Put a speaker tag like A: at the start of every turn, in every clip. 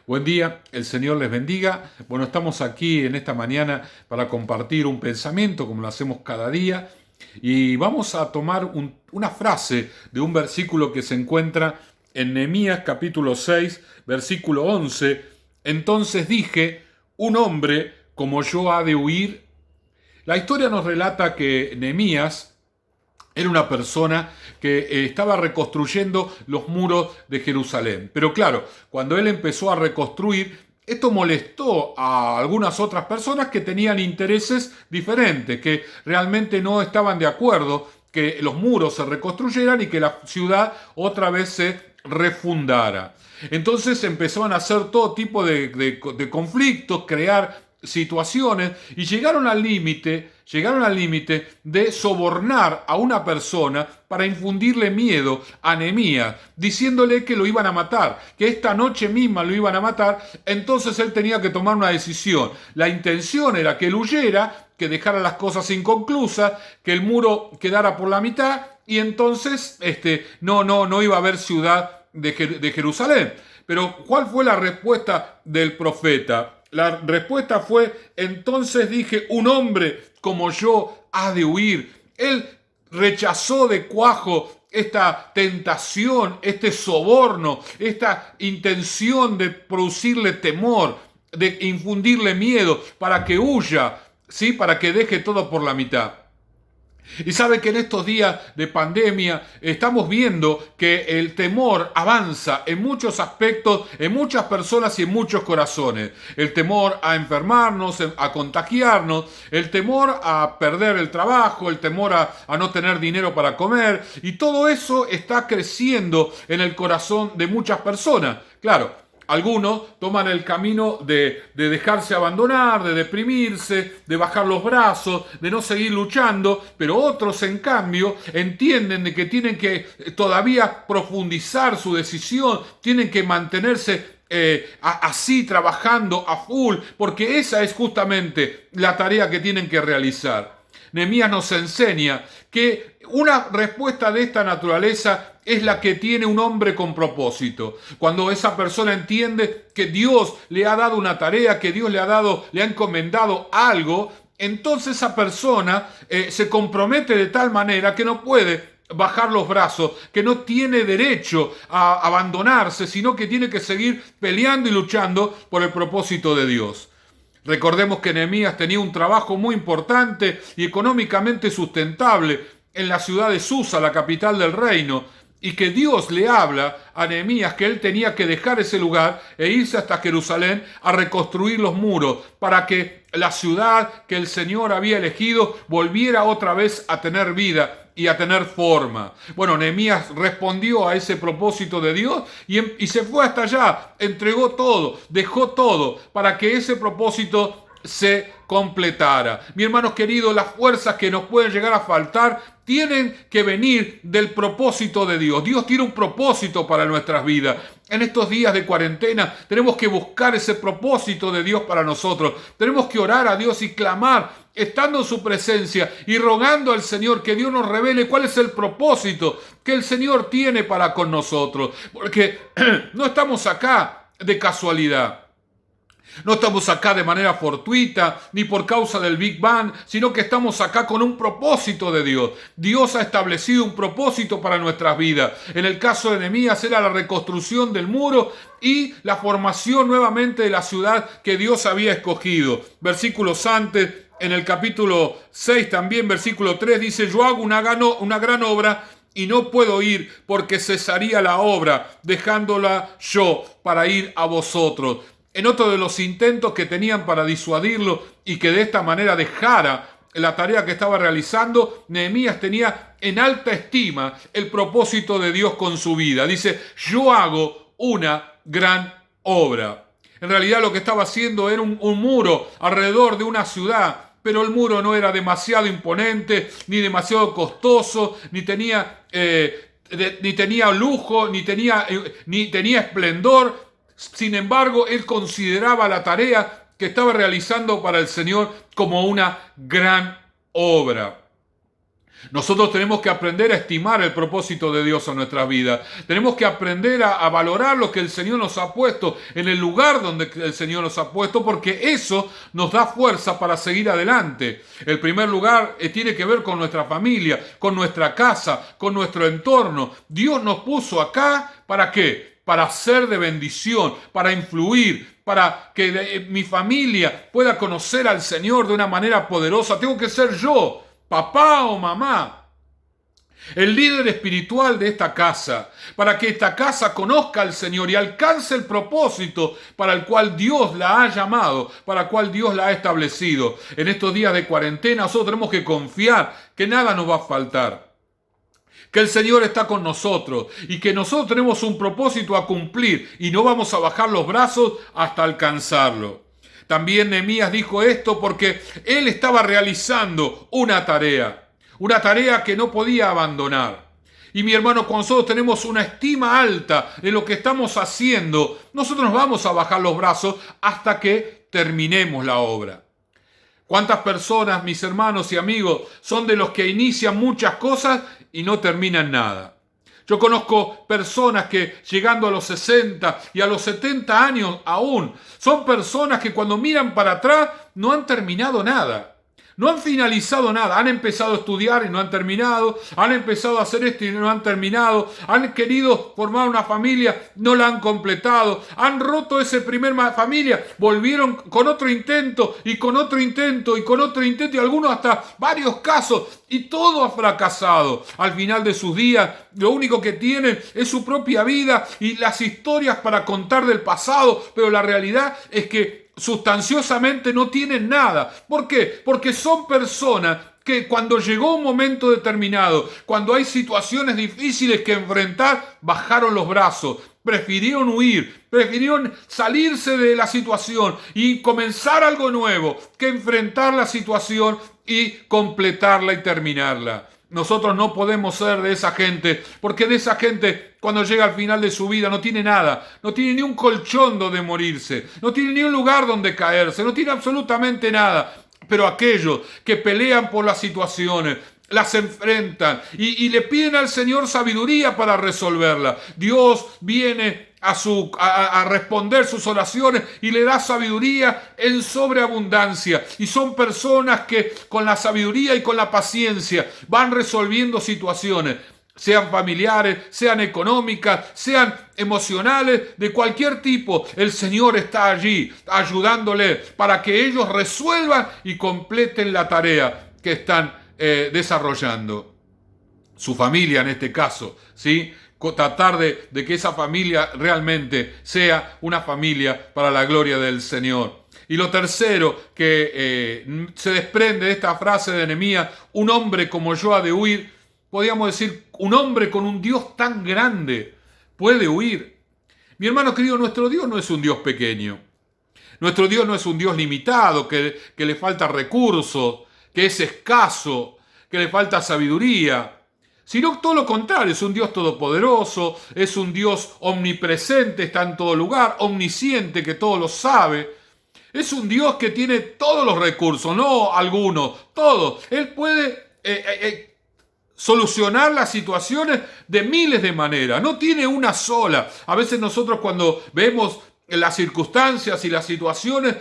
A: Buen día, el Señor les bendiga. Bueno, estamos aquí en esta mañana para compartir un pensamiento como lo hacemos cada día y vamos a tomar una frase de un versículo que se encuentra en Nehemías capítulo 6, versículo 11. Entonces dije, un hombre como yo ha de huir. La historia nos relata que Nehemías era una persona que estaba reconstruyendo los muros de Jerusalén. Pero claro, cuando él empezó a reconstruir, esto molestó a algunas otras personas que tenían intereses diferentes, que realmente no estaban de acuerdo que los muros se reconstruyeran y que la ciudad otra vez se refundara. Entonces empezaron a hacer todo tipo de conflictos, crear situaciones y llegaron al límite de sobornar a una persona para infundirle miedo a Nehemías, diciéndole que lo iban a matar, que esta noche misma lo iban a matar. Entonces él tenía que tomar una decisión. La intención era que él huyera, que dejara las cosas inconclusas, que el muro quedara por la mitad y entonces no iba a haber ciudad de Jerusalén. Pero ¿cuál fue la respuesta del profeta? La respuesta fue, entonces dije, un hombre como yo ha de huir. Él rechazó de cuajo esta tentación, este soborno, esta intención de producirle temor, de infundirle miedo para que huya, ¿sí? Para que deje todo por la mitad. Y sabe que en estos días de pandemia estamos viendo que el temor avanza en muchos aspectos, en muchas personas y en muchos corazones. El temor a enfermarnos, a contagiarnos, el temor a perder el trabajo, el temor a no tener dinero para comer. Y todo eso está creciendo en el corazón de muchas personas. Claro, algunos toman el camino de dejarse abandonar, de deprimirse, de bajar los brazos, de no seguir luchando, pero otros, en cambio, entienden de que tienen que todavía profundizar su decisión, tienen que mantenerse así trabajando a full, porque esa es justamente la tarea que tienen que realizar. Nehemías nos enseña que una respuesta de esta naturaleza es la que tiene un hombre con propósito. Cuando esa persona entiende que Dios le ha dado una tarea, que Dios le ha encomendado algo, entonces esa persona se compromete de tal manera que no puede bajar los brazos, que no tiene derecho a abandonarse, sino que tiene que seguir peleando y luchando por el propósito de Dios. Recordemos que Nehemías tenía un trabajo muy importante y económicamente sustentable en la ciudad de Susa, la capital del reino, y que Dios le habla a Nehemías que él tenía que dejar ese lugar e irse hasta Jerusalén a reconstruir los muros para que la ciudad que el Señor había elegido volviera otra vez a tener vida y a tener forma. Bueno, Nehemías respondió a ese propósito de Dios y se fue hasta allá, entregó todo, dejó todo para que ese propósito se completara. Mi hermanos queridos, las fuerzas que nos pueden llegar a faltar tienen que venir del propósito de Dios. Dios tiene un propósito para nuestras vidas. En estos días de cuarentena tenemos que buscar ese propósito de Dios para nosotros. Tenemos que orar a Dios y clamar, estando en su presencia y rogando al Señor que Dios nos revele cuál es el propósito que el Señor tiene para con nosotros. Porque no estamos acá de casualidad. No estamos acá de manera fortuita, ni por causa del Big Bang, sino que estamos acá con un propósito de Dios. Dios ha establecido un propósito para nuestras vidas. En el caso de Nehemías era la reconstrucción del muro y la formación nuevamente de la ciudad que Dios había escogido. Versículos antes, en el capítulo 6 también, versículo 3, dice: yo hago una gran obra y no puedo ir porque cesaría la obra, dejándola yo para ir a vosotros. En otro de los intentos que tenían para disuadirlo y que de esta manera dejara la tarea que estaba realizando, Nehemías tenía en alta estima el propósito de Dios con su vida. Dice: yo hago una gran obra. En realidad lo que estaba haciendo era un muro alrededor de una ciudad, pero el muro no era demasiado imponente, ni demasiado costoso, ni tenía lujo, ni tenía esplendor. Sin embargo, él consideraba la tarea que estaba realizando para el Señor como una gran obra. Nosotros tenemos que aprender a estimar el propósito de Dios en nuestras vidas. Tenemos que aprender a valorar lo que el Señor nos ha puesto en el lugar donde el Señor nos ha puesto, porque eso nos da fuerza para seguir adelante. El primer lugar tiene que ver con nuestra familia, con nuestra casa, con nuestro entorno. Dios nos puso acá, ¿para qué? Para ser de bendición, para influir, para que mi familia pueda conocer al Señor de una manera poderosa. Tengo que ser yo, papá o mamá, el líder espiritual de esta casa, para que esta casa conozca al Señor y alcance el propósito para el cual Dios la ha llamado, para el cual Dios la ha establecido. En estos días de cuarentena nosotros tenemos que confiar que nada nos va a faltar, que el Señor está con nosotros y que nosotros tenemos un propósito a cumplir y no vamos a bajar los brazos hasta alcanzarlo. También Nehemías dijo esto porque él estaba realizando una tarea que no podía abandonar. Y mi hermano, cuando nosotros tenemos una estima alta de lo que estamos haciendo, nosotros nos vamos a bajar los brazos hasta que terminemos la obra. ¿Cuántas personas, mis hermanos y amigos, son de los que inician muchas cosas y no terminan nada? Yo conozco personas que llegando a los 60 y a los 70 años aún, son personas que cuando miran para atrás no han terminado nada. No han finalizado nada, han empezado a estudiar y no han terminado, han empezado a hacer esto y no han terminado, han querido formar una familia, no la han completado, han roto esa primera familia, volvieron con otro intento y con otro intento y con otro intento y algunos hasta varios casos y todo ha fracasado. Al final de sus días lo único que tienen es su propia vida y las historias para contar del pasado, pero la realidad es que sustanciosamente no tienen nada. ¿Por qué? Porque son personas que cuando llegó un momento determinado, cuando hay situaciones difíciles que enfrentar, bajaron los brazos, prefirieron huir, prefirieron salirse de la situación y comenzar algo nuevo que enfrentar la situación y completarla y terminarla. Nosotros no podemos ser de esa gente, porque de esa gente, cuando llega al final de su vida, no tiene nada, no tiene ni un colchón donde morirse, no tiene ni un lugar donde caerse, no tiene absolutamente nada. Pero aquellos que pelean por las situaciones, las enfrentan y le piden al Señor sabiduría para resolverla. Dios viene a responder sus oraciones y le da sabiduría en sobreabundancia. Y son personas que con la sabiduría y con la paciencia van resolviendo situaciones, sean familiares, sean económicas, sean emocionales, de cualquier tipo. El Señor está allí ayudándole para que ellos resuelvan y completen la tarea que están desarrollando. Su familia en este caso, ¿sí? Tratar de que esa familia realmente sea una familia para la gloria del Señor. Y lo tercero que se desprende de esta frase de Nehemías, un hombre como yo ha de huir, podríamos decir, un hombre con un Dios tan grande puede huir. Mi hermano querido, nuestro Dios no es un Dios pequeño. Nuestro Dios no es un Dios limitado, que le falta recursos, que es escaso, que le falta sabiduría. Sino todo lo contrario, es un Dios todopoderoso, es un Dios omnipresente, está en todo lugar, omnisciente, que todo lo sabe. Es un Dios que tiene todos los recursos, no algunos, todos. Él puede solucionar las situaciones de miles de maneras, no tiene una sola. A veces nosotros cuando vemos las circunstancias y las situaciones,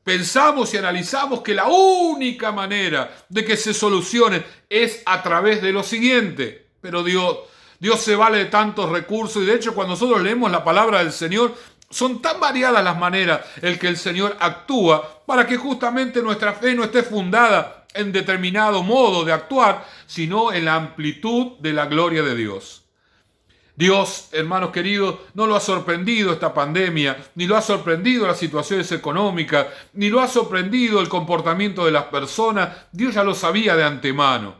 A: pensamos y analizamos que la única manera de que se solucione es a través de lo siguiente. Pero Dios se vale de tantos recursos y de hecho cuando nosotros leemos la palabra del Señor, son tan variadas las maneras en que el Señor actúa para que justamente nuestra fe no esté fundada en determinado modo de actuar, sino en la amplitud de la gloria de Dios. Dios, hermanos queridos, no lo ha sorprendido esta pandemia, ni lo ha sorprendido las situaciones económicas, ni lo ha sorprendido el comportamiento de las personas. Dios ya lo sabía de antemano.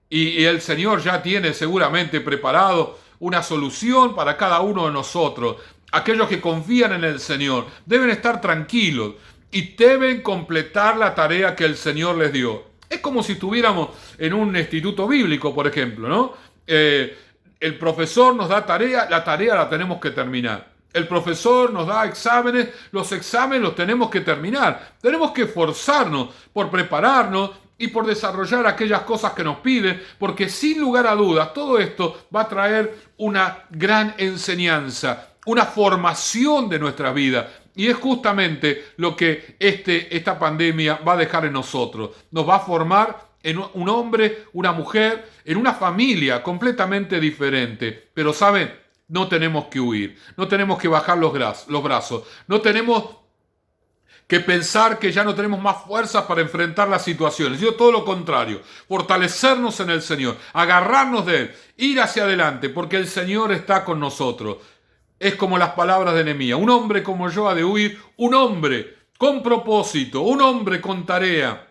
A: Y el Señor ya tiene seguramente preparado una solución para cada uno de nosotros. Aquellos que confían en el Señor deben estar tranquilos y deben completar la tarea que el Señor les dio. Es como si estuviéramos en un instituto bíblico, por ejemplo, ¿no? El profesor nos da tarea, la tarea la tenemos que terminar. El profesor nos da exámenes, los exámenes los tenemos que terminar. Tenemos que esforzarnos por prepararnos y por desarrollar aquellas cosas que nos pide, porque sin lugar a dudas todo esto va a traer una gran enseñanza, una formación de nuestra vida. Y es justamente lo que esta pandemia va a dejar en nosotros. Nos va a formar en un hombre, una mujer, en una familia completamente diferente. Pero ¿saben? No tenemos que huir, no tenemos que bajar los brazos, no tenemos que pensar que ya no tenemos más fuerzas para enfrentar las situaciones, sino todo lo contrario, fortalecernos en el Señor, agarrarnos de Él, ir hacia adelante, porque el Señor está con nosotros. Es como las palabras de Nehemías: un hombre como yo ha de huir, un hombre con propósito, un hombre con tarea,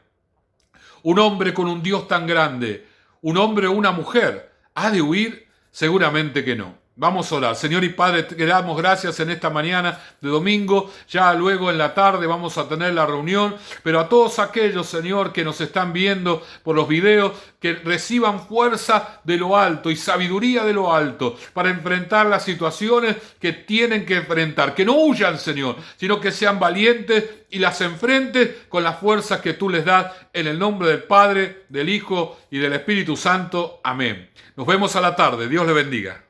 A: un hombre con un Dios tan grande, un hombre o una mujer, ¿ha de huir? Seguramente que no. Vamos a orar. Señor y Padre, te damos gracias en esta mañana de domingo. Ya luego en la tarde vamos a tener la reunión. Pero a todos aquellos, Señor, que nos están viendo por los videos, que reciban fuerza de lo alto y sabiduría de lo alto para enfrentar las situaciones que tienen que enfrentar. Que no huyan, Señor, sino que sean valientes y las enfrentes con las fuerzas que tú les das, en el nombre del Padre, del Hijo y del Espíritu Santo. Amén. Nos vemos a la tarde. Dios les bendiga.